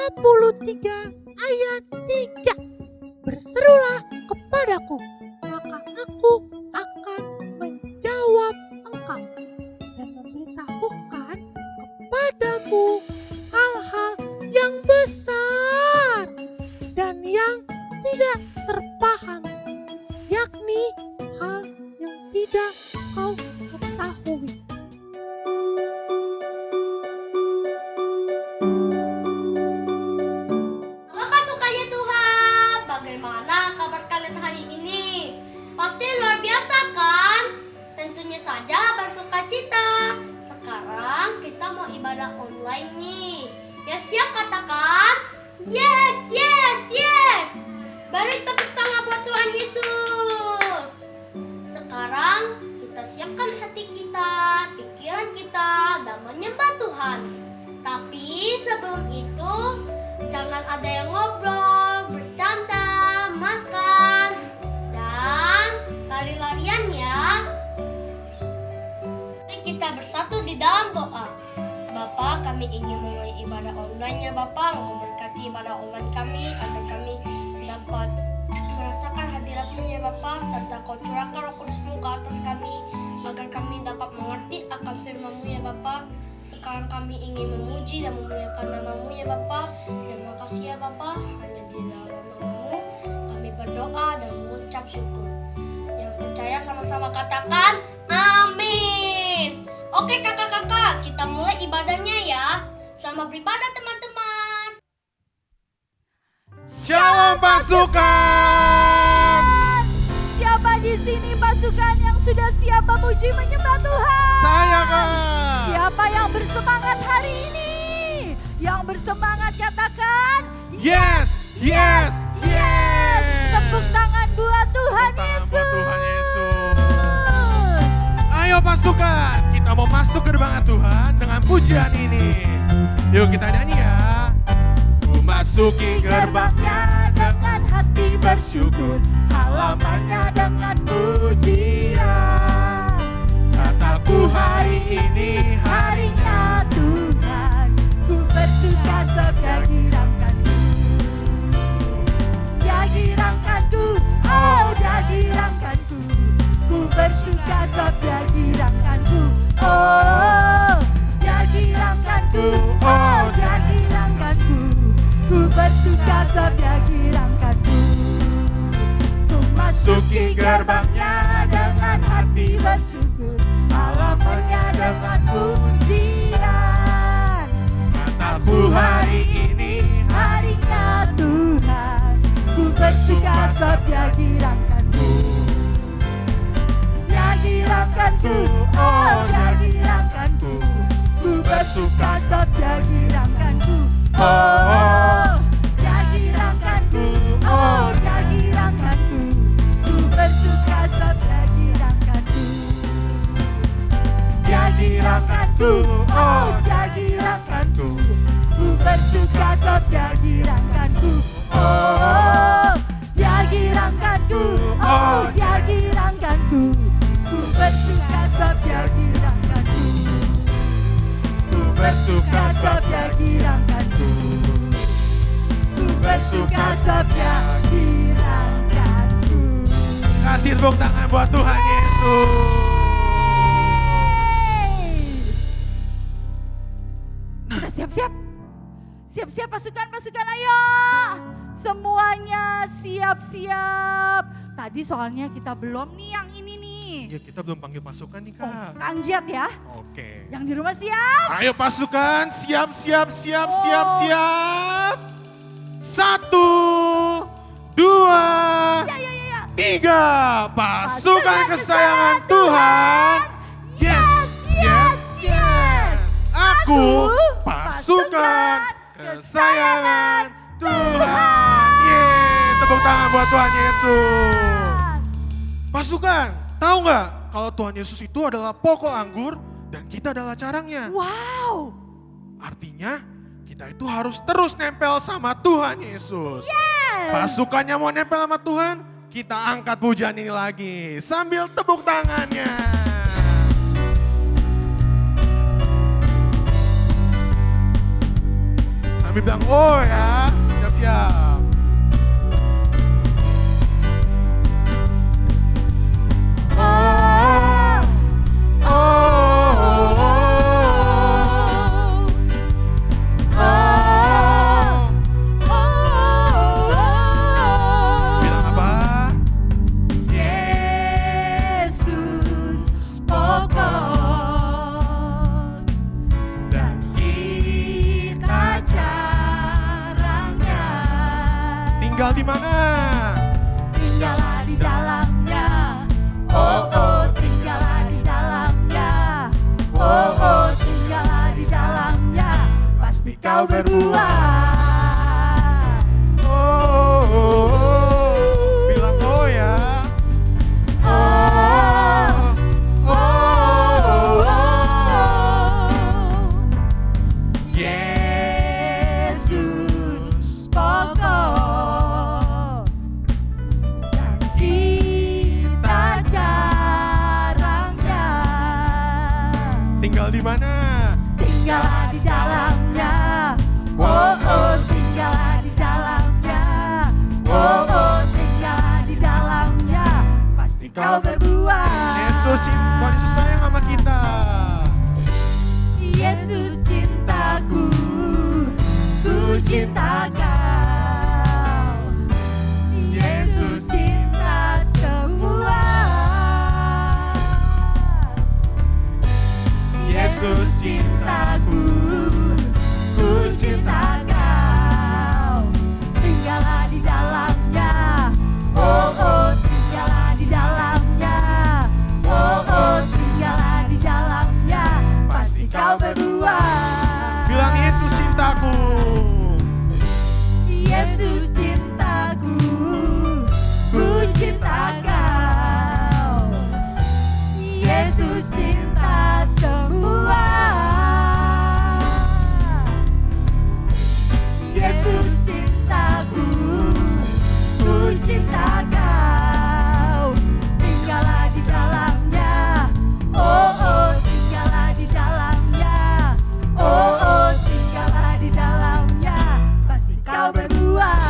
33 ayat 3. Berserulah kepadaku, maka aku akan menjawab engkau dan memberitahukan kepadamu hal-hal yang besar dan yang tidak terpahami, yakni hal yang tidak kau ketahui. Halo pasukanya Tuhan, bagaimana kabar kalian hari ini? Pasti luar biasa kan? Tentunya saja bersukacita. Sekarang kita mau ibadah online nih. Ya siap katakan? Yes, yes, yes. Beri tepuk tangan buat Tuhan Yesus. Sekarang kita siapkan hati kita, pikiran kita, dan menyembah Tuhan. Tapi sebelum itu, jangan ada yang ngobrol, bercanda, makan, dan lari-larian ya. Mari kita bersatu di dalam doa. Bapa, kami ingin mulai ibadah online ya Bapa. Memberkati ibadah online kami agar kami dapat merasakan hadirat-Mu ya Bapa, serta Kau curahkan Roh Kudus-Mu ke atas kami agar kami dapat mengerti akan firman-Mu ya Bapa. Sekarang kami ingin memuji dan memuliakan nama-Mu ya Bapa. Terima kasih ya Bapa, hanya di dalam nama-Mu kami berdoa dan mengucap syukur. Yang percaya sama-sama katakan amin. Oke kakak-kakak, kita mulai ibadahnya ya. Selamat beribadah teman-teman. Shalom pasukan. Siapa di sini pasukan yang sudah siap memuji menyembah Tuhan? Saya Kak. Siapa yang bersemangat hari ini? Yang bersemangat katakan Yes, yes, yes. Tepuk tangan buat Tuhan Tepuk tangan Yesus. buat Tuhan Yesus. Ayo pasukan, kita mau masuk ke gerbang Tuhan dengan pujian ini. Yuk kita nyanyi ya. Ku masuki gerbangnya dengan hati bersyukur, halamannya dengan pujian. Kataku hari ini Harinya Tuhan, ku bersuka sebab Dia girangkanku. Dia girangkanku, oh Dia girangkanku. Ku bersuka sebab Dia girangkanku. Oh, Dia girangkanku, oh Dia girangkanku. Ku bersuka sebab Dia girangkanku. Ku masuki gerbangnya dengan hati bersyukur, halamannya dengan pujian. kataku hari ini Harinya Tuhan, ku bersuka sebab Dia girangkanku. Dia girangkanku, oh Dia girangkanku. Ku bersuka sebab Dia girangkanku. Oh, Dia girangkanku, oh Dia girangkanku. Ku bersuka sebab Dia girangkanku. Dia girangkanku, oh Dia girangkanku. Ku bersuka sebab Dia girangkanku. Oh, Dia girangkanku, oh Dia girangkanku. Ku bersuka sebab Dia girangkanku. Ku bersuka sebab Dia girangkanku. Ku bersuka sebab Dia girangkanku. kasih tepuk tangan buat Tuhan Yesus. Kita siap-siap. Siap-siap pasukan-pasukan, ayo. Semuanya siap-siap. Tadi soalnya kita belum nih yang ini nih. Ya kita belum panggil pasukan nih Kak. Kang Giat ya. Oke. Yang di rumah siap. Ayo pasukan, siap, siap, siap, Oh. siap, siap. 1, 2, Ya, ya, ya, ya. 3. Pasukan kesayangan Tuhan. Yes, yes, yes. Aku pasukan kesayangan Tuhan. Yeay, tepuk tangan buat Tuhan Yesus. Pasukan, tahu nggak kalau Tuhan Yesus itu adalah pokok anggur dan kita adalah carangnya. Wow. Artinya kita itu harus terus nempel sama Tuhan Yesus. Yes. Pasukannya mau nempel sama Tuhan, kita angkat pujian ini lagi sambil tepuk tangannya. Kami bilang oh ya, siap-siap. Bilang apa? Yesus pokok dan kita jarangnya. Tinggal di mana? Tinggallah di dalamnya. Oh oh, tinggallah di dalamnya. Oh oh, tinggallah di dalamnya. Pasti kau berbuah. Bilang oh ya. Yesus pokok dan kita jarangnya. Tinggal di mana? Tinggallah di dalamnya. Oh oh, tinggallah di dalamnya. Oh oh, tinggallah di dalamnya. Pasti kau berbuah. Yesus sayang sama kita. Yesus cintaku, ku cinta kau. Yesus cinta semua. Yesus cintaku, ku cinta kau. Tinggallah di dalamnya. Oh oh, tinggallah di dalamnya. Oh oh, tinggallah di dalamnya. Pasti kau berbuah. Bilang Yesus cintaku. Yesus cintaku, ku cinta kau. Yesus cinta semua. Yesus cintaku, ku cinta kau. Tinggallah di dalamnya. Oh oh, tinggallah di dalamnya. Oh oh, tinggallah di dalamnya. Pasti kau berbuah.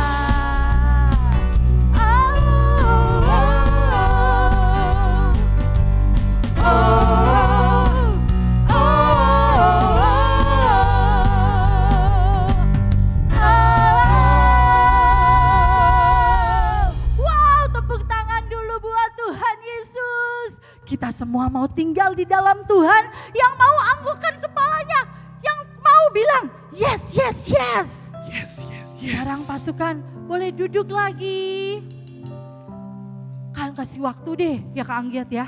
Wow, tepuk tangan dulu buat Tuhan Yesus. Kita semua mau tinggal di dalam Tuhan, yang mau anggukkan kepalanya, yang mau bilang yes, yes, yes. Yes, yes, yes. Sekarang pasukan boleh duduk lagi. Kalian kasih waktu deh ya Kak Anggiat ya.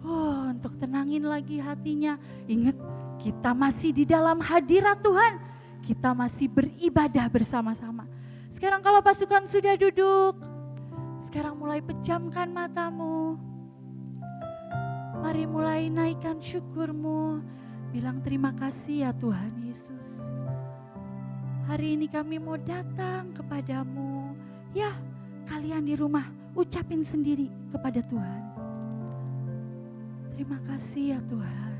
Oh, untuk tenangin lagi hatinya. Ingat, kita masih di dalam hadirat Tuhan. Kita masih beribadah bersama-sama. Sekarang kalau pasukan sudah duduk, sekarang mulai pejamkan matamu. Mari mulai naikkan syukurmu. Bilang terima kasih ya Tuhan Yesus. Hari ini kami mau datang kepadamu. Ya, kalian di rumah ucapin sendiri kepada Tuhan. Terima kasih ya Tuhan.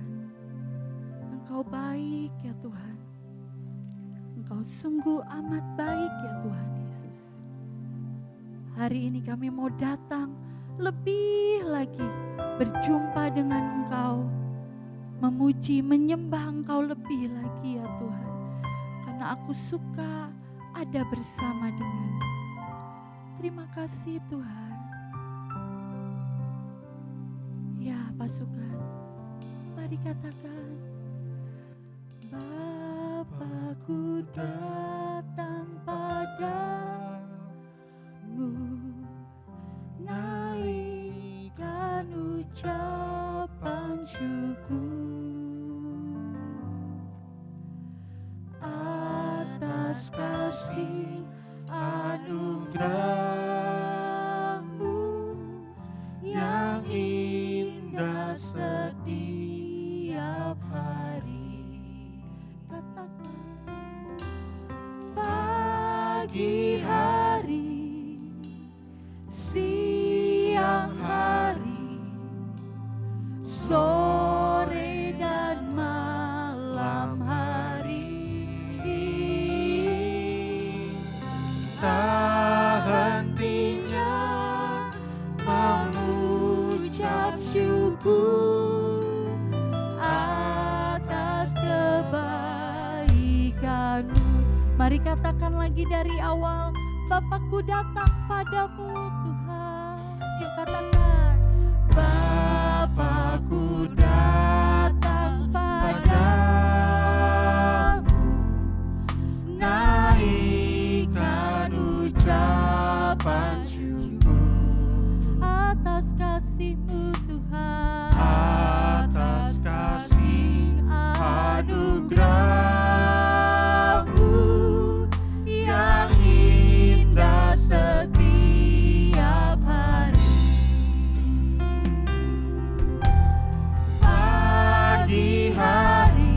Engkau baik ya Tuhan. Engkau sungguh amat baik ya Tuhan Yesus. Hari ini kami mau datang lebih lagi berjumpa dengan Engkau. Memuji, menyembah Engkau lebih lagi ya Tuhan. Karena aku suka ada bersama denganmu. Terima kasih Tuhan. Ya pasukan, mari katakan. Bapakku datang padamu, naikkan ucapan syukur atas kasih anugerah-Mu yang indah setiap hari. Katakan pagi hari, siang hari, sore dan malam hari, Mari katakan lagi dari awal, Bapakku datang padamu Tuhan. Yuk katakan, Bapakku datang padamu, naikkan ucapan syukur atas kasih-Mu Tuhan, atas kasih anugerah-Mu yang indah setiap hari. Pagi hari,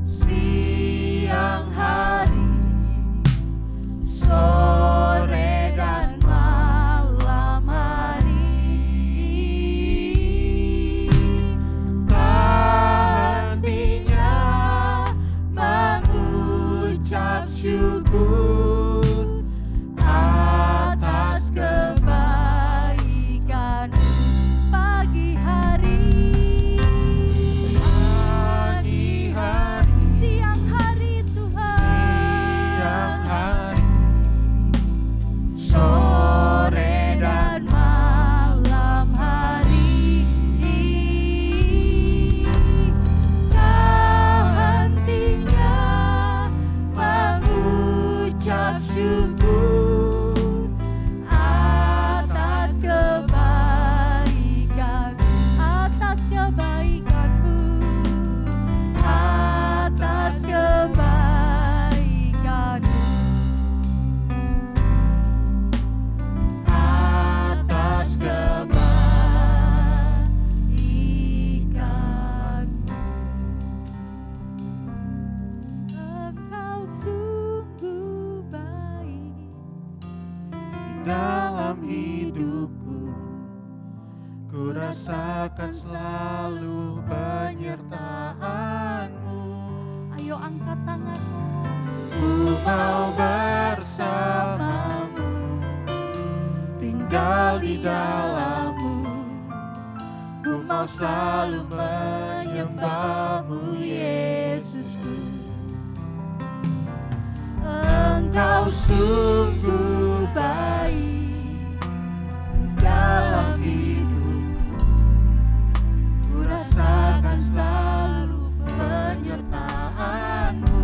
siang hari, sore dan malam hari, tak hentinya mengucap syukur atas kebaikan. Pagi hari, siang hari Tuhan, siang hari, sore dan malam hari, tak hentinya mengucap syukur atas kebaikan, atas kebaikan-Mu, atas kebaikan-Mu, atas kebaikan-Mu. Engkau sungguh baik dalam hidupku, ku rasakan selalu penyertaan-Mu. Ayo angkat tanganmu. Ku mau bersama-Mu, tinggal di dalam-Mu. Ku mau selalu menyembah-Mu, Yesusku. Engkau sungguh baik dalam hidupku, ku rasakan selalu penyertaan-Mu.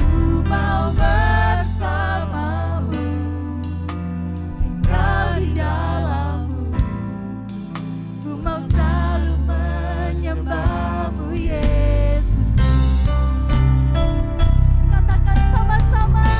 Ku mau bersama-Mu, tinggal di dalam-Mu. Ku mau selalu menyembah-Mu, Yesus. Katakan sama-sama.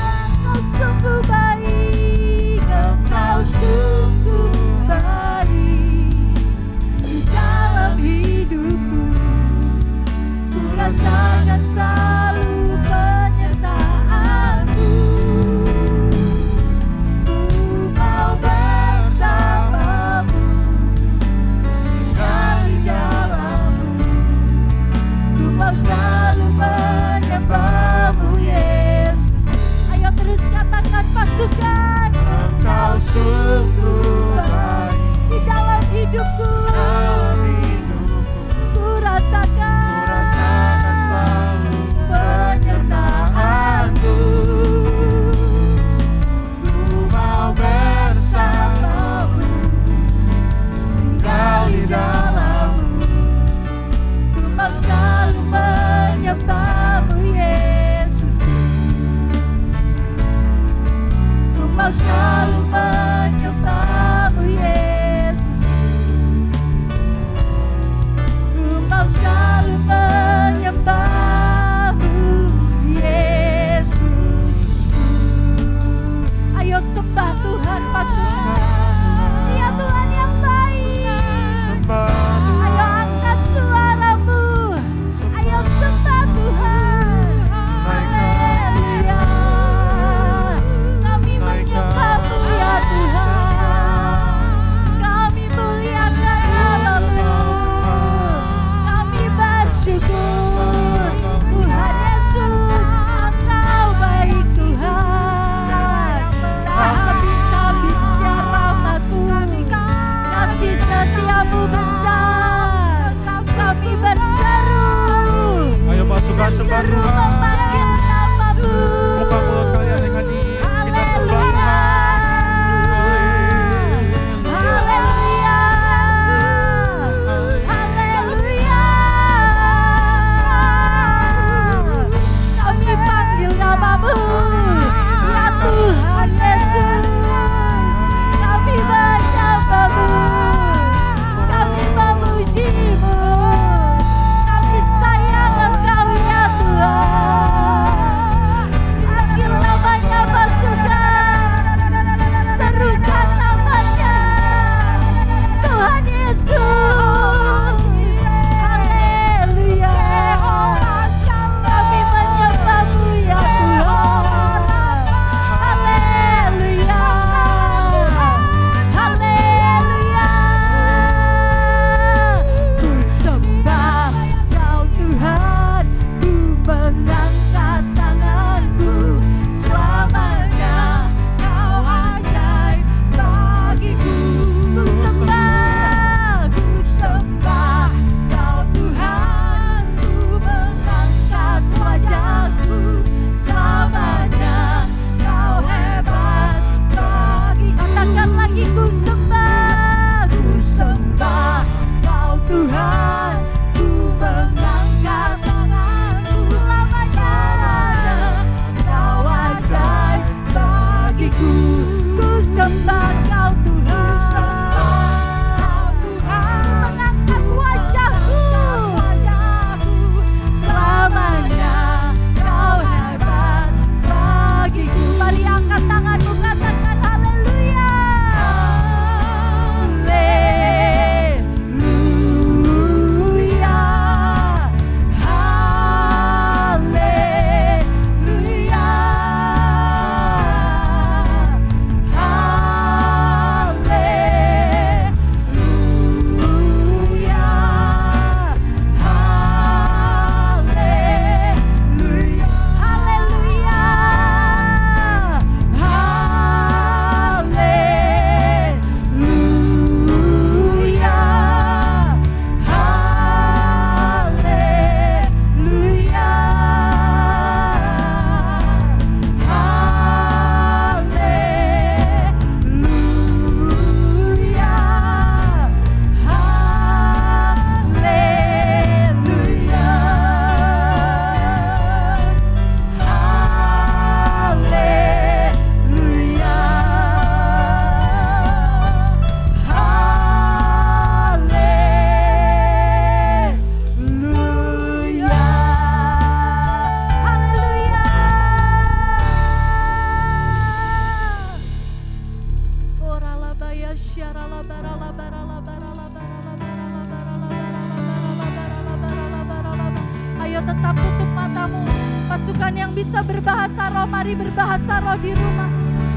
Bukan yang bisa berbahasa roh, mari berbahasa roh di rumah.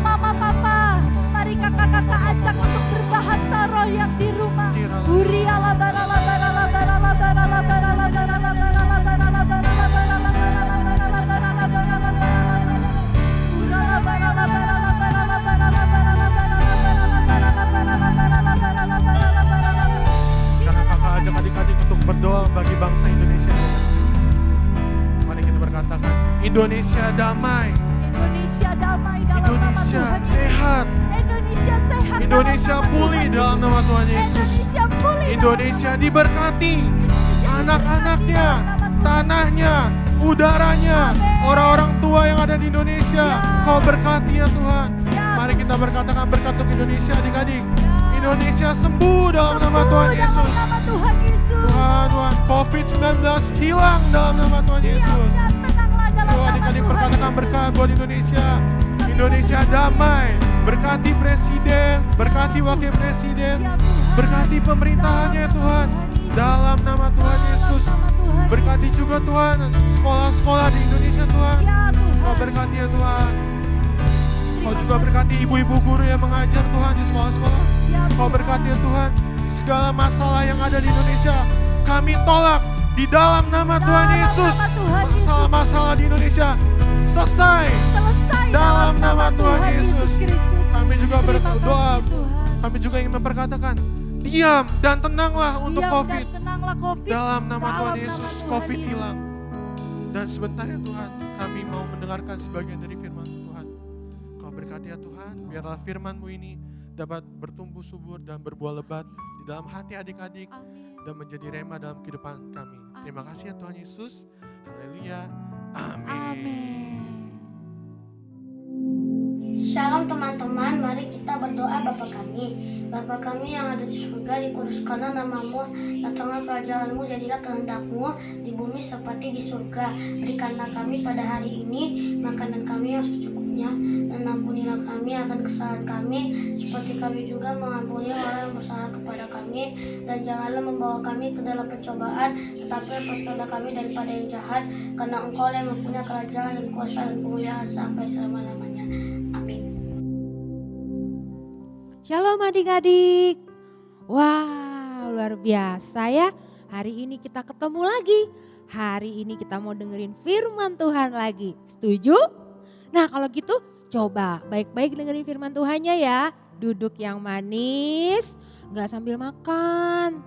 Mama, papa, mari kakak-kakak ajak untuk berbahasa roh yang di rumah. Uriala barala barala barala barala barala barala barala barala barala barala barala barala barala barala. Urala barala barala barala barala barala barala barala barala barala barala barala barala barala. Sekarang kakak ajak adik-adik untuk berdoa bagi bangsa Indonesia. Mari kita berkatakan, Indonesia damai, Indonesia damai dalam nama Indonesia Tuhan. sehat, Indonesia sehat. Indonesia dalam nama pulih Tuhan dalam nama Tuhan Yesus. Indonesia pulih. Indonesia diberkati, anak-anaknya, dalam nama Tuhan. tanahnya, udaranya, orang-orang tua yang ada di Indonesia. Kau berkati ya Tuhan. Mari kita berkatakan berkat untuk Indonesia adik-adik. Indonesia sembuh dalam nama Tuhan Dalam Yesus. nama Tuhan Yesus. Tuhan, COVID-19 hilang dalam nama Tuhan Yesus. Ya, tenanglah dalam Tuhan, nama adik-adik Tuhan berkatakan Yesus. berkat buat Indonesia. Indonesia damai. Berkati presiden, berkati wakil presiden, Ya Tuhan. berkati pemerintahannya Tuhan. Dalam nama Tuhan Yesus. Dalam nama Tuhan Berkati juga Tuhan sekolah-sekolah di Indonesia Tuhan. Ya Tuhan. Kau berkati ya Tuhan. Kau juga berkati ibu-ibu guru yang mengajar Tuhan di sekolah-sekolah. Ya Kau Tuhan. berkati ya Tuhan. Segala masalah yang ada di Indonesia kami tolak di dalam nama Tuhan Dalam Yesus. nama Tuhan Yesus. Masalah-masalah di Indonesia selesai. Selesai Dalam nama Tuhan Yesus. Kristus. Kami juga Terima berdoa. kasih, Tuhan. Kami juga ingin memperkatakan diam dan tenanglah untuk Diam COVID. dan tenanglah COVID. Dalam nama Dalam Tuhan nama Yesus, Tuhan COVID Yesus. hilang. Dan sebentar ya Tuhan, kami mau mendengarkan sebagian dari firman Tuhan. Kau berkati ya Tuhan, biarlah firman-Mu ini dapat bertumbuh subur dan berbuah lebat di dalam hati adik-adik Amin. dan menjadi rema dalam kehidupan kami. Terima kasih ya Tuhan Yesus. Haleluya. Amin. Amin. Shalom teman-teman, mari kita berdoa Bapa kami. Bapa kami yang ada di surga, dikuduskanlah namamu, datanglah kerajaanmu, jadilah kehendakmu di bumi seperti di surga. Berikanlah kami pada hari ini makanan kami yang secukupnya, dan ampunilah kami akan kesalahan kami, seperti kami juga mengampuni orang yang bersalah kepada kami. Dan janganlah membawa kami ke dalam pencobaan, tetapi lepaskanlah kami daripada yang jahat, karena Engkau yang mempunyai kerajaan dan kuasa dan kemuliaan sampai selama-lamanya. Amin. Shalom adik-adik. Wow, luar biasa ya. Hari ini kita ketemu lagi. Hari ini kita mau dengerin firman Tuhan lagi. Setuju? Nah kalau gitu coba baik-baik dengerin firman Tuhannya ya. Duduk yang manis, gak sambil makan,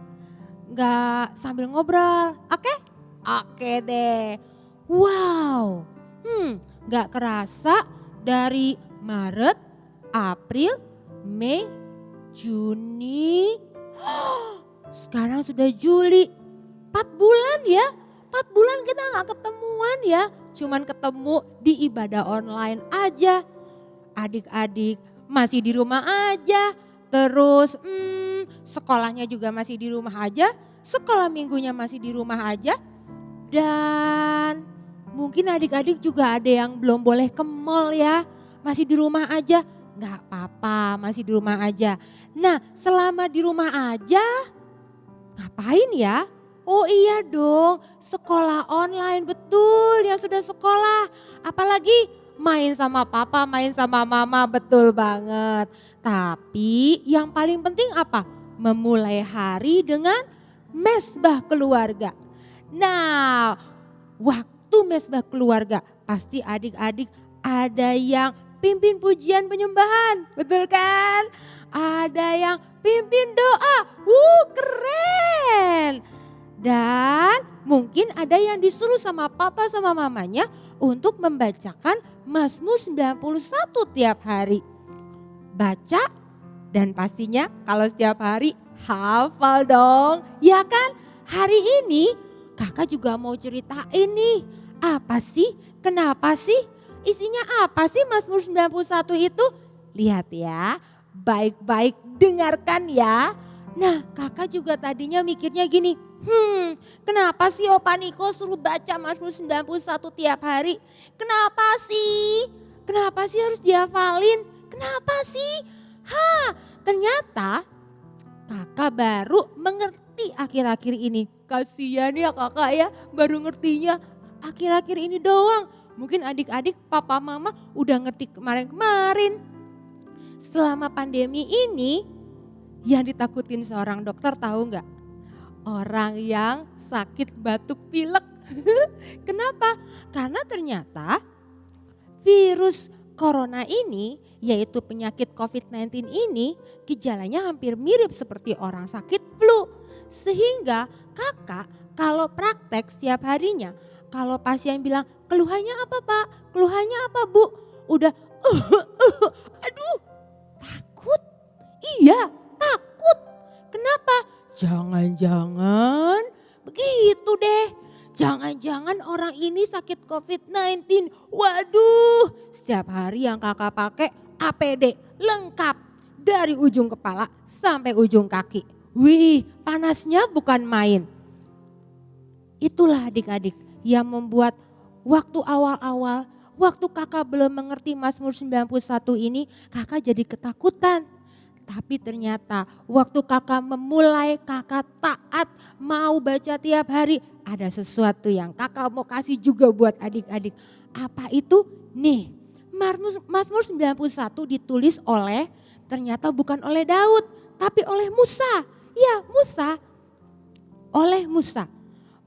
gak sambil ngobrol. Oke? Oke deh. Wow, gak kerasa dari Maret, April, Mei, Juni, sekarang sudah Juli. 4 bulan ya, 4 bulan kita gak ketemuan ya. Cuman ketemu di ibadah online aja. Adik-adik masih di rumah aja. Terus sekolahnya juga masih di rumah aja. Sekolah minggunya masih di rumah aja. Dan mungkin adik-adik juga ada yang belum boleh ke mall ya. Masih di rumah aja. Gak apa-apa, masih di rumah aja. Nah, selama di rumah aja, ngapain ya? Oh iya dong, sekolah online, betul yang sudah sekolah. Apalagi main sama papa, main sama mama, betul banget. Tapi yang paling penting apa? Memulai hari dengan mesbah keluarga. Nah, waktu mesbah keluarga, pasti adik-adik ada yang pimpin pujian penyembahan, betul kan? Ada yang pimpin doa, keren. Dan mungkin ada yang disuruh sama papa sama mamanya untuk membacakan Mazmur 91 tiap hari. Baca dan pastinya kalau setiap hari hafal dong, ya kan? Hari ini kakak juga mau ceritain nih, apa sih, kenapa sih? Isinya apa sih Mazmur 91 itu? Lihat ya, baik-baik dengarkan ya. Nah kakak juga tadinya mikirnya gini, kenapa sih Opa Niko suruh baca Mazmur 91 tiap hari? Kenapa sih? Kenapa sih harus dihafalin? Kenapa sih? Ternyata kakak baru mengerti akhir-akhir ini. Kasian ya kakak ya, baru ngertinya akhir-akhir ini doang. Mungkin adik-adik, papa, mama udah ngerti kemarin-kemarin. Selama pandemi ini yang ditakutin seorang dokter tahu nggak? Orang yang sakit batuk pilek. Kenapa? Karena ternyata virus corona ini, yaitu penyakit COVID-19 ini, gejalanya hampir mirip seperti orang sakit flu. Sehingga kakak kalau praktek setiap harinya, kalau pasien bilang, keluhannya apa pak? Keluhannya apa bu? Udah, aduh takut. Iya takut. Kenapa? Jangan-jangan begitu deh. Jangan-jangan orang ini sakit COVID-19. Waduh, setiap hari yang kakak pakai APD lengkap. Dari ujung kepala sampai ujung kaki. Wih, panasnya bukan main. Itulah adik-adik yang membuat waktu awal-awal, waktu kakak belum mengerti Mazmur 91 ini, kakak jadi ketakutan. Tapi ternyata waktu kakak memulai, kakak taat, mau baca tiap hari, ada sesuatu yang kakak mau kasih juga buat adik-adik. Apa itu? Nih, Mazmur 91 ditulis oleh, ternyata bukan oleh Daud, tapi oleh Musa. Ya, Musa. Oleh Musa.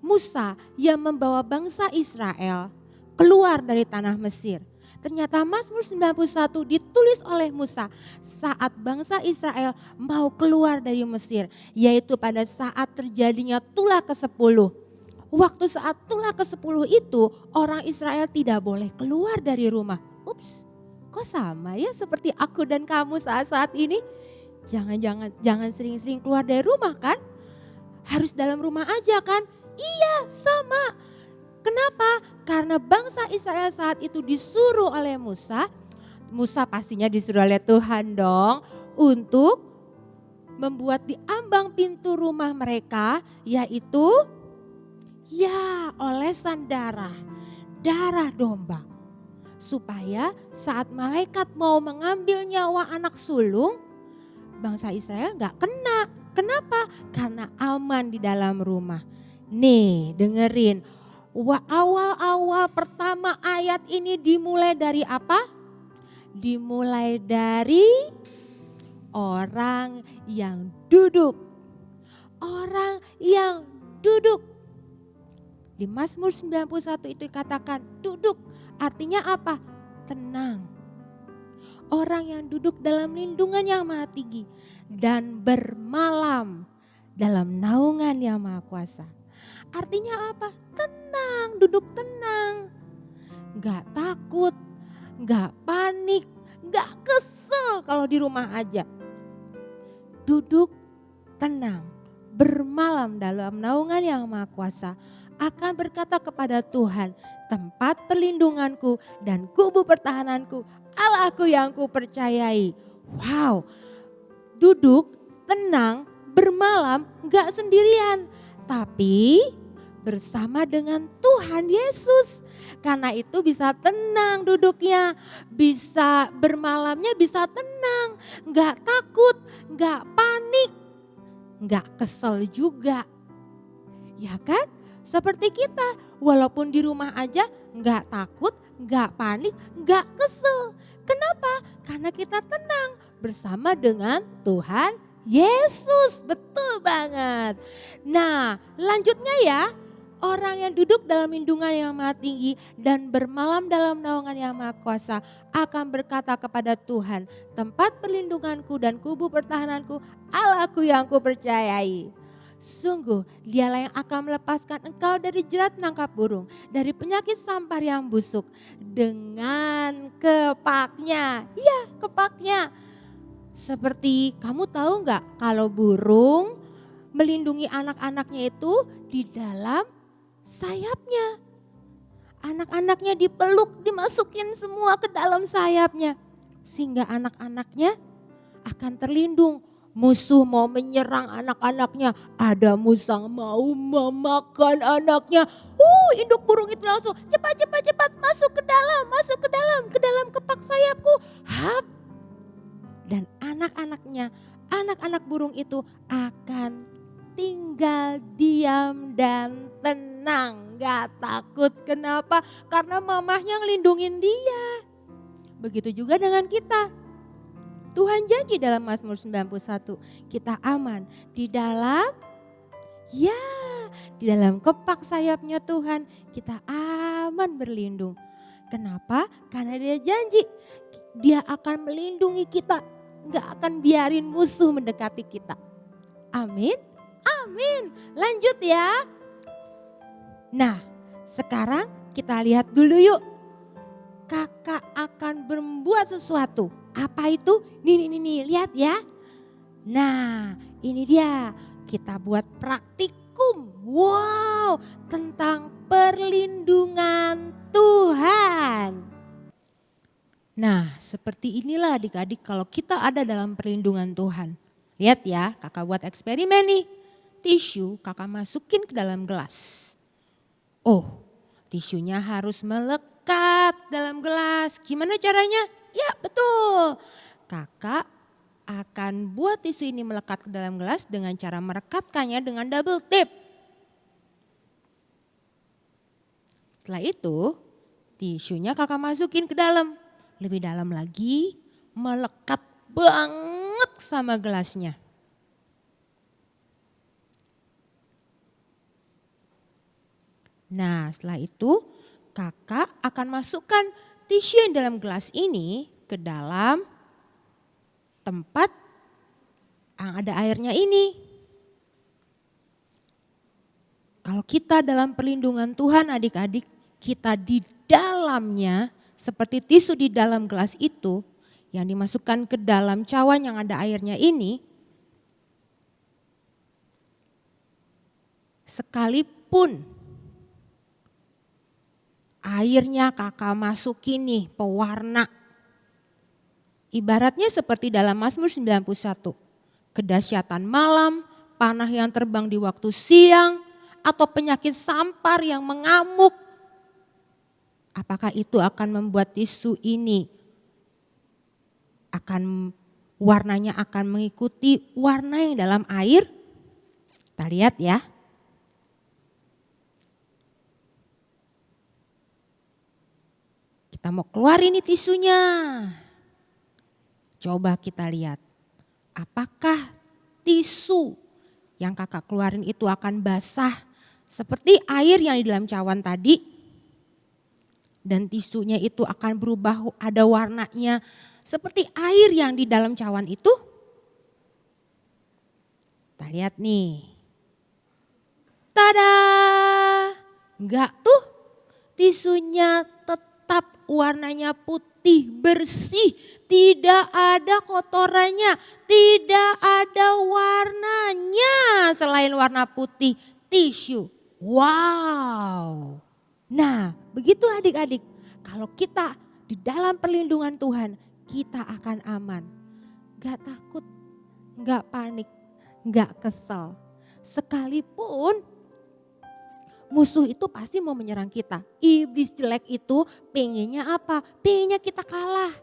Musa yang membawa bangsa Israel keluar dari tanah Mesir. Ternyata Mazmur 91 ditulis oleh Musa saat bangsa Israel mau keluar dari Mesir. Yaitu pada saat terjadinya tulah ke-10. Waktu saat tulah ke-10 itu orang Israel tidak boleh keluar dari rumah. Ups, kok sama ya seperti aku dan kamu saat-saat ini? Jangan sering-sering keluar dari rumah kan? Harus dalam rumah aja kan? Iya, sama. Kenapa? Karena bangsa Israel saat itu disuruh oleh Musa. Musa pastinya disuruh oleh Tuhan dong. Untuk membuat di ambang pintu rumah mereka. Yaitu ya olesan darah. Darah domba. Supaya saat malaikat mau mengambil nyawa anak sulung. Bangsa Israel gak kena. Kenapa? Karena aman di dalam rumah. Nih dengerin, awal-awal pertama ayat ini dimulai dari apa? Dimulai dari orang yang duduk. Orang yang duduk. Di Mazmur 91 itu dikatakan duduk, artinya apa? Tenang. Orang yang duduk dalam lindungan yang maha tinggi dan bermalam dalam naungan yang maha kuasa. Artinya apa? Tenang, duduk tenang. Gak takut, gak panik, gak kesel kalau di rumah aja. Duduk tenang, bermalam dalam naungan yang maha kuasa. Akan berkata kepada Tuhan, tempat perlindunganku dan kubu pertahananku, Allahku yang kupercayai. Wow, duduk tenang, bermalam gak sendirian. Tapi bersama dengan Tuhan Yesus. Karena itu bisa tenang duduknya, bisa bermalamnya bisa tenang, gak takut, gak panik, gak kesel juga. Ya kan? Seperti kita, walaupun di rumah aja gak takut, gak panik, gak kesel. Kenapa? Karena kita tenang bersama dengan Tuhan Yesus. Betul banget. Nah, lanjutnya ya. Orang yang duduk dalam lindungan yang maha tinggi dan bermalam dalam naungan yang maha kuasa akan berkata kepada Tuhan, tempat perlindunganku dan kubu pertahananku, Allahku yang kupercayai. Sungguh dialah yang akan melepaskan engkau dari jerat nangkap burung, dari penyakit sampar yang busuk, dengan kepaknya. Ya, kepaknya. Seperti kamu tahu nggak kalau burung melindungi anak-anaknya itu di dalam sayapnya. Anak-anaknya dipeluk, dimasukin semua ke dalam sayapnya. Sehingga anak-anaknya akan terlindung. Musuh mau menyerang anak-anaknya, ada musuh mau memakan anaknya. Induk burung itu langsung cepat masuk ke dalam kepak sayapku. Hap. Dan anak-anak burung itu akan tinggal diam dan tenang, gak takut. Kenapa? Karena mamahnya ngelindungin dia. Begitu juga dengan kita. Tuhan janji dalam Mazmur 91, kita aman di dalam di dalam kepak sayapnya Tuhan kita aman berlindung. Kenapa? Karena dia janji dia akan melindungi kita, gak akan biarin musuh mendekati kita. Amin, amin. Lanjut ya. Nah, sekarang kita lihat dulu yuk. Kakak akan membuat sesuatu. Apa itu? Nih, lihat ya. Nah, ini dia. Kita buat praktikum. Wow, tentang perlindungan Tuhan. Nah, seperti inilah adik-adik kalau kita ada dalam perlindungan Tuhan. Lihat ya, kakak buat eksperimen nih. Tisu kakak masukin ke dalam gelas. Oh, tisunya harus melekat dalam gelas. Gimana caranya? Ya betul. Kakak akan buat tisu ini melekat ke dalam gelas dengan cara merekatkannya dengan double tape. Setelah itu, tisunya kakak masukin ke dalam. Lebih dalam lagi, melekat banget sama gelasnya. Nah, setelah itu kakak akan masukkan tisu yang dalam gelas ini ke dalam tempat yang ada airnya ini. Kalau kita dalam perlindungan Tuhan adik-adik, kita di dalamnya seperti tisu di dalam gelas itu yang dimasukkan ke dalam cawan yang ada airnya ini, sekalipun airnya kakak masukin nih pewarna. Ibaratnya seperti dalam Mazmur 91. Kedahsyatan malam, panah yang terbang di waktu siang, atau penyakit sampar yang mengamuk. Apakah itu akan membuat tisu ini warnanya akan mengikuti warna yang dalam air? Kita lihat ya. Kita mau keluar ini tisunya. Coba kita lihat. Apakah tisu yang kakak keluarin itu akan basah seperti air yang di dalam cawan tadi? Dan tisunya itu akan berubah ada warnanya seperti air yang di dalam cawan itu? Kita lihat nih. Tada! Enggak tuh, tisunya tetap warnanya putih bersih, tidak ada kotorannya, tidak ada warnanya selain warna putih tisu. Wow. Nah, begitu adik-adik, kalau kita di dalam perlindungan Tuhan, kita akan aman. Gak takut, gak panik, gak kesal. Sekalipun musuh itu pasti mau menyerang kita. Iblis jelek itu pengennya apa? Pengennya kita kalah.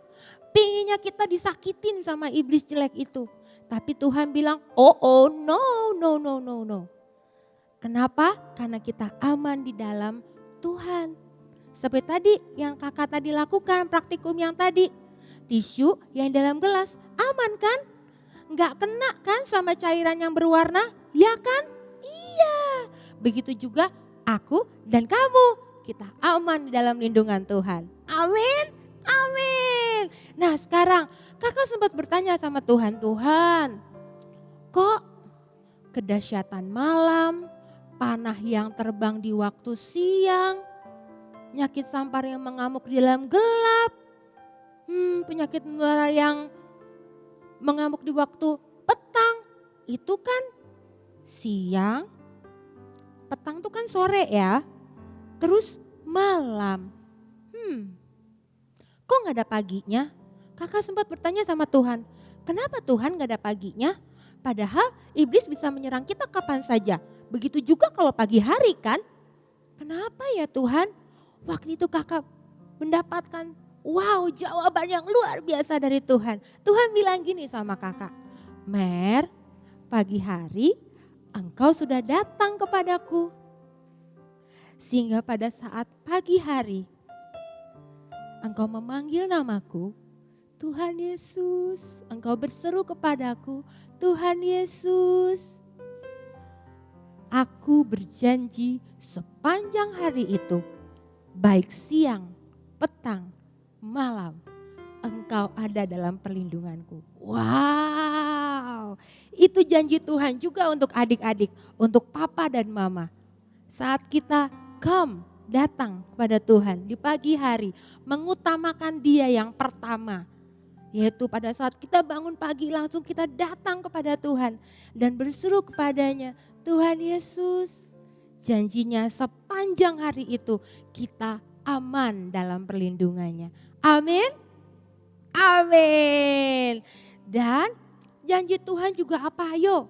Pengennya kita disakitin sama iblis jelek itu. Tapi Tuhan bilang, no. Kenapa? Karena kita aman di dalam Tuhan. Seperti tadi yang kakak tadi lakukan, praktikum yang tadi. Tisu yang dalam gelas aman kan? Nggak kena kan sama cairan yang berwarna? Ya kan? Iya. Begitu juga aku dan kamu. Kita aman di dalam lindungan Tuhan. Amin. Amin. Nah sekarang kakak sempat bertanya sama Tuhan. Tuhan, kok kedahsyatan malam, panah yang terbang di waktu siang, penyakit sampar yang mengamuk di dalam gelap, penyakit menular yang mengamuk di waktu petang, itu kan siang, petang itu kan sore ya, terus malam. Kok gak ada paginya? Kakak sempat bertanya sama Tuhan, kenapa Tuhan gak ada paginya? Padahal iblis bisa menyerang kita kapan saja. Begitu juga kalau pagi hari kan? Kenapa ya Tuhan? Waktu itu kakak mendapatkan jawaban yang luar biasa dari Tuhan. Tuhan bilang gini sama kakak, Mer, pagi hari engkau sudah datang kepadaku. Sehingga pada saat pagi hari, Engkau memanggil namaku, Tuhan Yesus. Engkau berseru kepadaku, Tuhan Yesus. Aku berjanji sepanjang hari itu, baik siang, petang, malam, Engkau ada dalam perlindunganku. Wow, itu janji Tuhan juga untuk adik-adik, untuk papa dan mama. Saat kita datang kepada Tuhan di pagi hari, mengutamakan Dia yang pertama. Yaitu pada saat kita bangun pagi langsung kita datang kepada Tuhan dan berseru kepadanya, Tuhan Yesus, janjinya sepanjang hari itu kita aman dalam perlindungannya. Amin. Amin. Dan janji Tuhan juga apa? Ayo.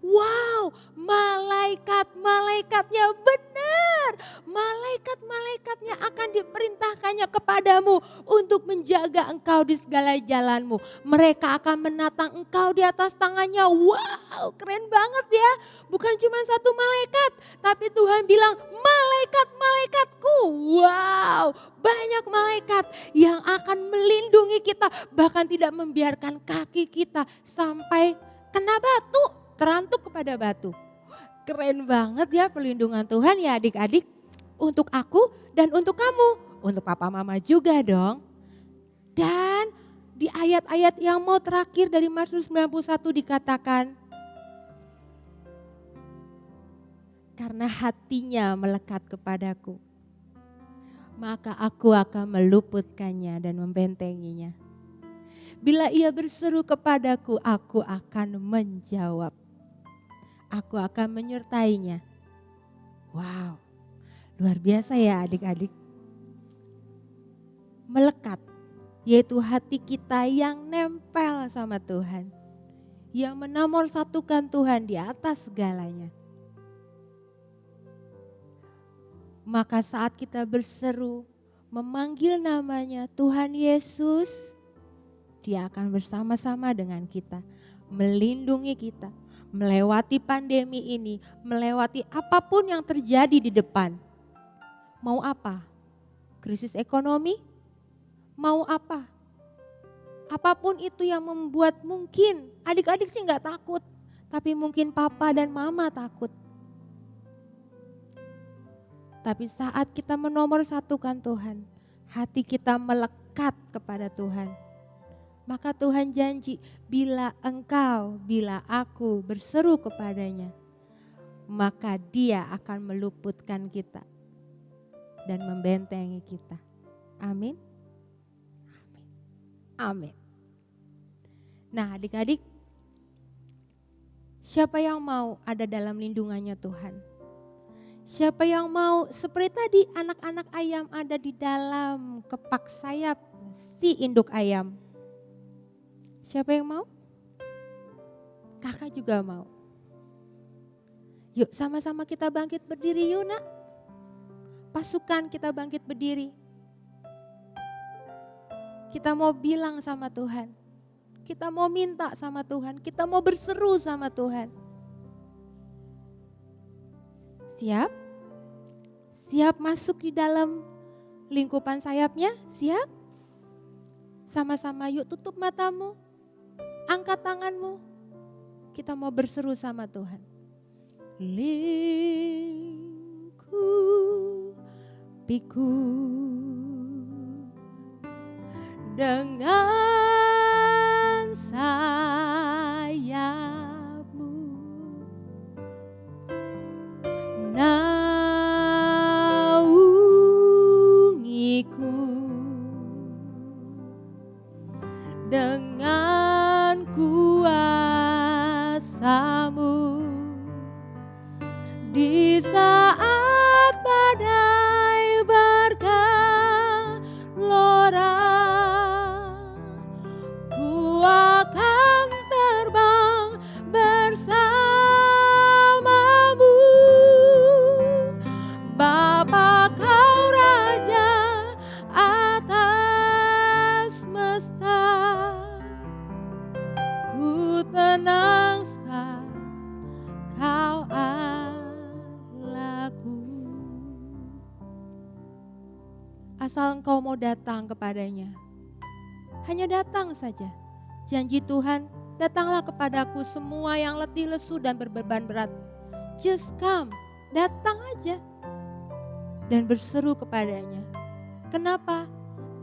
Wow, malaikat-malaikatnya benar. Malaikat-malaikatnya akan diperintahkannya kepadamu untuk menjaga engkau di segala jalanmu. Mereka akan menatang engkau di atas tangannya. Wow, keren banget ya. Bukan cuma satu malaikat, tapi Tuhan bilang malaikat-malaikatku. Wow, banyak malaikat yang akan melindungi kita. Bahkan tidak membiarkan kaki kita sampai kena batu. Terantuk kepada batu. Keren banget ya perlindungan Tuhan ya adik-adik. Untuk aku dan untuk kamu. Untuk papa mama juga dong. Dan di ayat-ayat yang mau terakhir dari Mazmur 91 dikatakan. Karena hatinya melekat kepadaku. Maka aku akan meluputkannya dan membentenginya. Bila ia berseru kepadaku, aku akan menjawab. Aku akan menyertainya. Wow, luar biasa ya adik-adik. Melekat, yaitu hati kita yang nempel sama Tuhan. Yang menomorsatukan Tuhan di atas segalanya. Maka saat kita berseru, memanggil namanya Tuhan Yesus, Dia akan bersama-sama dengan kita, melindungi kita. Melewati pandemi ini, melewati apapun yang terjadi di depan. Mau apa? Krisis ekonomi? Mau apa? Apapun itu yang membuat mungkin, adik-adik sih gak takut. Tapi mungkin papa dan mama takut. Tapi saat kita menomorsatukan Tuhan, hati kita melekat kepada Tuhan. Maka Tuhan janji, bila aku berseru kepadanya, maka Dia akan meluputkan kita dan membentengi kita. Amin. Amin. Amin. Nah adik-adik, siapa yang mau ada dalam lindungannya Tuhan? Siapa yang mau seperti tadi anak-anak ayam ada di dalam kepak sayap si induk ayam? Siapa yang mau? Kakak juga mau. Yuk sama-sama kita bangkit berdiri yuk nak. Pasukan kita bangkit berdiri. Kita mau bilang sama Tuhan. Kita mau minta sama Tuhan. Kita mau berseru sama Tuhan. Siap? Siap masuk di dalam lingkupan sayapnya? Siap? Sama-sama yuk tutup matamu. Angkat tanganmu, kita mau berseru sama Tuhan. Lingkupiku dengan sayapmu, naungiku dengan kuasa-Mu di saat badai bergelora, ku akan terbang bersama-Mu. Bapa Kau Raja atas semesta, ku mau datang kepadanya. Hanya datang saja. Janji Tuhan, datanglah kepadaku semua yang letih lesu dan berbeban berat. Just come, datang aja. Dan berseru kepadanya. Kenapa?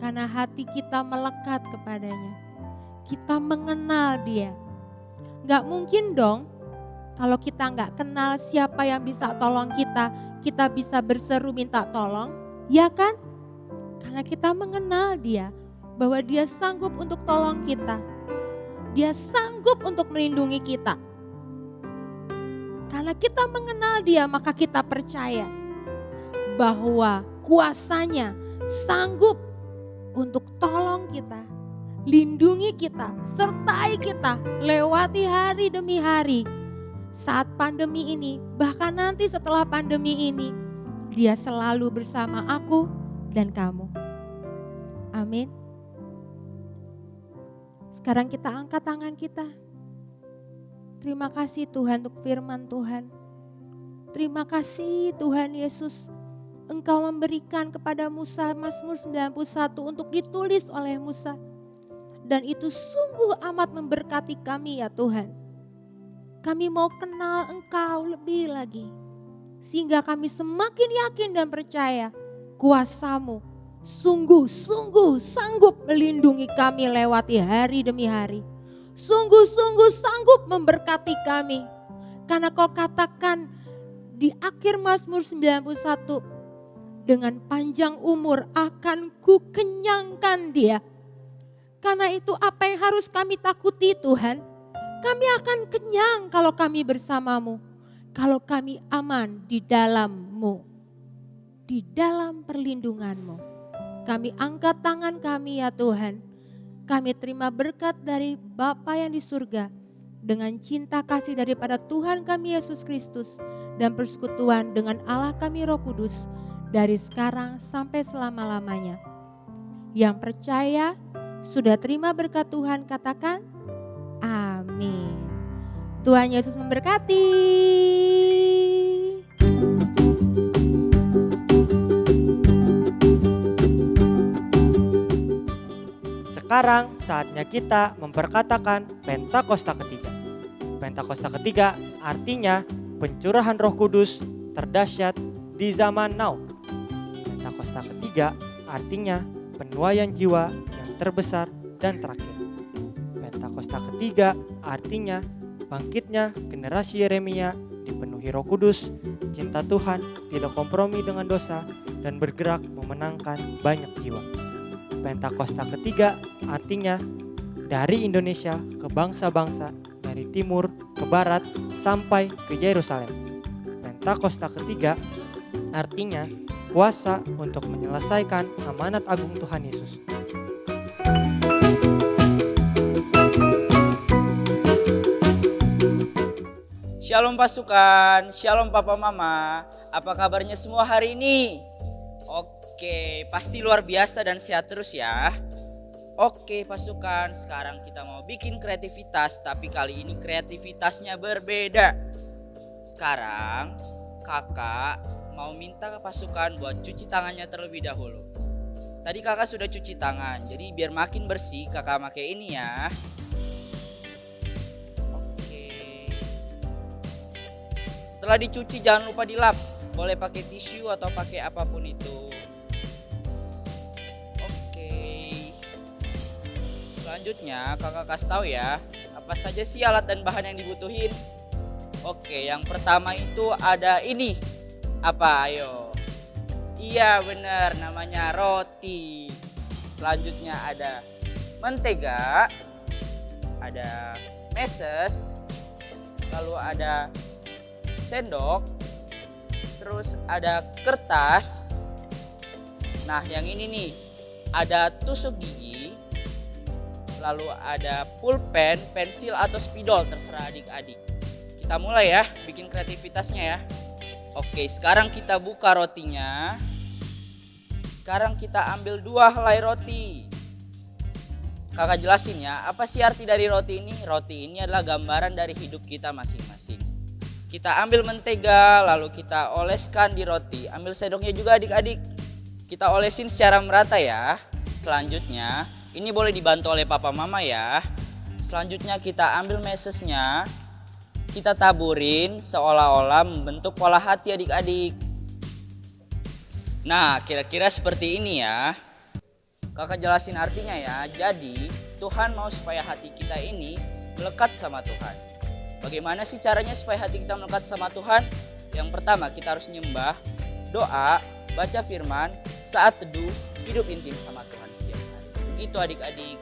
Karena hati kita melekat kepadanya. Kita mengenal dia. Gak mungkin dong kalau kita gak kenal siapa yang bisa tolong kita bisa berseru minta tolong, ya kan? Karena kita mengenal dia, bahwa dia sanggup untuk tolong kita. Dia sanggup untuk melindungi kita. Karena kita mengenal dia, maka kita percaya bahwa kuasanya sanggup untuk tolong kita, lindungi kita, sertai kita, lewati hari demi hari. Saat pandemi ini, bahkan nanti setelah pandemi ini, dia selalu bersama aku dan kamu. Amin. Sekarang kita angkat tangan kita. Terima kasih Tuhan untuk firman Tuhan. Terima kasih Tuhan Yesus. Engkau memberikan kepada Musa Mazmur 91 untuk ditulis oleh Musa. Dan itu sungguh amat memberkati kami ya Tuhan. Kami mau kenal Engkau lebih lagi. Sehingga kami semakin yakin dan percaya kuasa-Mu sungguh-sungguh sanggup melindungi kami lewati hari demi hari. Sungguh-sungguh sanggup memberkati kami. Karena Kau katakan di akhir Mazmur 91, dengan panjang umur akan ku kenyangkan dia. Karena itu apa yang harus kami takuti Tuhan? Kami akan kenyang kalau kami bersamamu. Kalau kami aman di dalam-Mu. Di dalam perlindungan-Mu. Kami angkat tangan kami ya Tuhan. Kami terima berkat dari Bapa yang di surga. Dengan cinta kasih daripada Tuhan kami Yesus Kristus. Dan persekutuan dengan Allah kami Roh Kudus. Dari sekarang sampai selama-lamanya. Yang percaya sudah terima berkat Tuhan katakan amin. Tuhan Yesus memberkati. Sekarang saatnya kita memperkatakan Pentakosta ketiga. Pentakosta ketiga artinya pencurahan Roh Kudus terdahsyat di zaman now. Pentakosta ketiga artinya penuaian jiwa yang terbesar dan terakhir. Pentakosta ketiga artinya bangkitnya generasi Yeremia dipenuhi Roh Kudus, cinta Tuhan, tidak kompromi dengan dosa, dan bergerak memenangkan banyak jiwa. Pentakosta ketiga artinya dari Indonesia ke bangsa-bangsa, dari timur ke barat sampai ke Yerusalem. Pentakosta ketiga artinya kuasa untuk menyelesaikan amanat agung Tuhan Yesus. Shalom pasukan, shalom papa mama. Apa kabarnya semua hari ini? Oke, pasti luar biasa dan sehat terus ya. Oke pasukan, sekarang kita mau bikin kreativitas, tapi kali ini kreativitasnya berbeda. Sekarang kakak mau minta ke pasukan buat cuci tangannya terlebih dahulu. Tadi kakak sudah cuci tangan, jadi biar makin bersih kakak pakai ini ya. Setelah dicuci jangan lupa dilap. Boleh pakai tisu atau pakai apapun itu. Oke. Selanjutnya kakak kasih tahu ya, apa saja sih alat dan bahan yang dibutuhin. Oke, yang pertama itu ada ini. Apa? Ayo. Iya benar, namanya roti. Selanjutnya ada mentega, ada meses, lalu ada sendok, terus ada kertas. Nah yang ini nih, ada tusuk gigi, lalu ada pulpen, pensil atau spidol, terserah adik-adik. Kita mulai ya, bikin kreativitasnya ya. Oke, sekarang kita buka rotinya. Sekarang kita ambil 2 helai roti. Kakak jelasin ya, apa sih arti dari roti ini? Roti ini adalah gambaran dari hidup kita masing-masing. Kita ambil mentega, lalu kita oleskan di roti. Ambil sendoknya juga adik-adik. Kita olesin secara merata ya. Selanjutnya, ini boleh dibantu oleh papa mama ya. Selanjutnya kita ambil mesesnya, kita taburin seolah-olah membentuk pola hati adik-adik. Nah, kira-kira seperti ini ya. Kakak jelasin artinya ya. Jadi, Tuhan mau supaya hati kita ini melekat sama Tuhan. Bagaimana sih caranya supaya hati kita melekat sama Tuhan? Yang pertama, kita harus nyembah, doa, baca firman, saat teduh, hidup intim sama Tuhan setiap hari. Begitu adik-adik.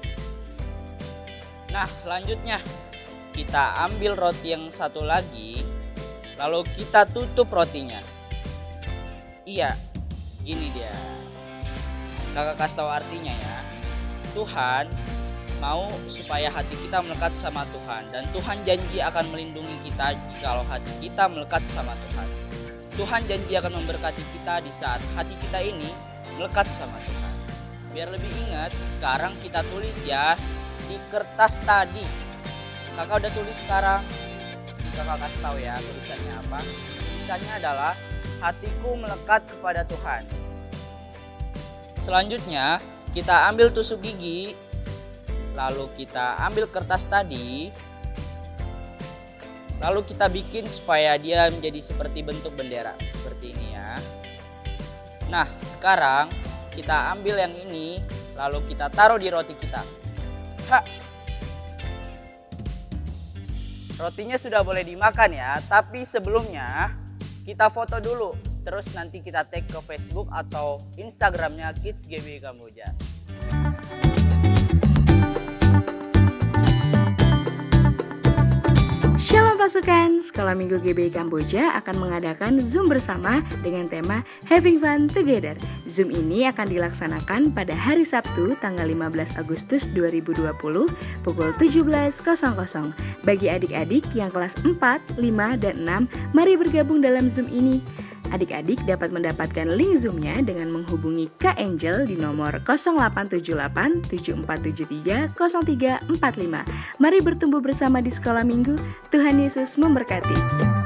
Nah, selanjutnya kita ambil roti yang satu lagi, lalu kita tutup rotinya. Iya, gini dia. Kakak kasih tahu artinya ya. Tuhan mau supaya hati kita melekat sama Tuhan, dan Tuhan janji akan melindungi kita jikalau hati kita melekat sama Tuhan. Tuhan janji akan memberkati kita di saat hati kita ini melekat sama Tuhan. Biar lebih ingat, sekarang kita tulis ya di kertas tadi. Kakak udah tulis sekarang. Kakak kasih tahu ya tulisannya apa. Tulisannya adalah hatiku melekat kepada Tuhan. Selanjutnya kita ambil tusuk gigi, lalu kita ambil kertas tadi, lalu kita bikin supaya dia menjadi seperti bentuk bendera seperti ini ya. Nah, sekarang kita ambil yang ini, lalu kita taruh di roti kita. Rotinya sudah boleh dimakan ya, tapi sebelumnya kita foto dulu. Terus nanti kita tag ke Facebook atau Instagramnya Kids GBI Kamboja. Shalom pasukan, Sekolah Minggu GBI Kamboja akan mengadakan Zoom bersama dengan tema Having Fun Together. Zoom ini akan dilaksanakan pada hari Sabtu tanggal 15 Agustus 2020 pukul 17.00. Bagi adik-adik yang kelas 4, 5, dan 6, mari bergabung dalam Zoom ini. Adik-adik dapat mendapatkan link Zoom-nya dengan menghubungi Kak Angel di nomor 0878 7473 0345. Mari bertumbuh bersama di Sekolah Minggu. Tuhan Yesus memberkati.